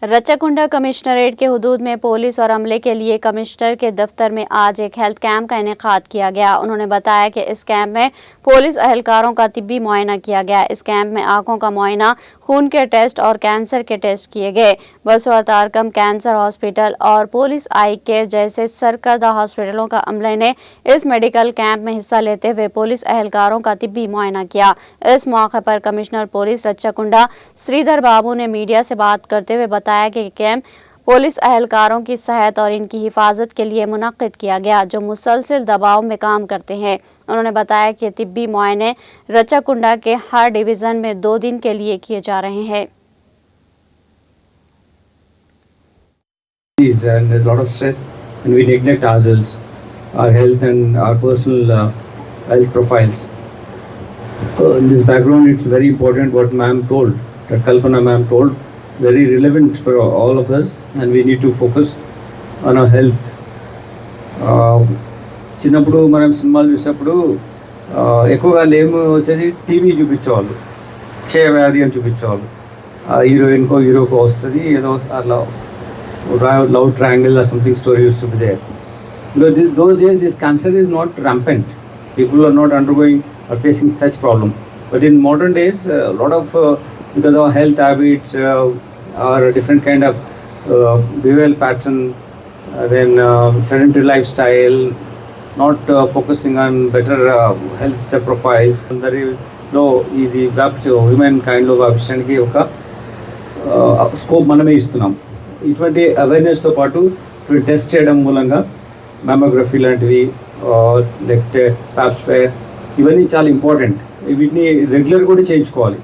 Rachakonda commissionerate के हुदूद में police और अमले के लिए कमिश्नर के दफ्तर में आज एक हेल्थ कैंप का इनेकाद किया गया। उन्होंने बताया कि इस कैंप में पुलिस अहलकारों का तिब्बी मुआयना किया गया। इस कैंप में आंखों का मुआयना, खून के टेस्ट और कैंसर के टेस्ट किए गए। बसोर तारकम कैंसर हॉस्पिटल और पुलिस आई केयर जैसे सरकर्दा हॉस्पिटलों का अमले ने इस मेडिकल कैंप में हिस्सा लेते हुए पुलिस अहलकारों का तिब्बी मुआयना किया। इस मौके पर कमिश्नर पुलिस रचाकुंडा श्रीधर बाबू ने मीडिया से बात करते हुए बताया कि कैंप पुलिस अहलकारों की सेहत और इनकी हिफाजत के लिए मुनक्किद किया गया, जो मुसलसल दबाव में काम करते हैं। उन्होंने बताया कि तिब्बी मुआयने रचाकुंडा के हर डिवीजन में 2 दिन के लिए किए जा रहे हैं। And there's a lot of stress and we neglect ourselves, our health and our personal health profiles. In this background, it's very important what ma'am told, that Kalpana ma'am told, very relevant for all of us, and we need to focus on our health. చిన్నప్పుడు మనం సినిమాలు చూసినప్పుడు ఎక్కువగా లేము వచ్చేది TV చూపించేవాళ్ళు, క్షయవ్యాధి అని చూపించేవాళ్ళు. హీరోయిన్కో హీరోకో వస్తుంది, ఏదో అట్లా love triangle or something story used to be there. But those days this cancer is not rampant. People are not undergoing or facing such problem. But in modern days, a lot of because of health habits or a different kind of behavioral pattern, then sedentary lifestyle, not focusing on better health profiles. Andariలో ఇది human కైండ్లో వ్యాపించడానికి ఒక scope మనమే ఇస్తున్నాం. ఇటువంటి అవేర్నెస్తో పాటు test చేయడం మూలంగా mammography లాంటివి, లేకపోతే ప్యాప్ స్పేర్, ఇవన్నీ చాలా ఇంపార్టెంట్. వీటిని రెగ్యులర్ కూడా చేయించుకోవాలి.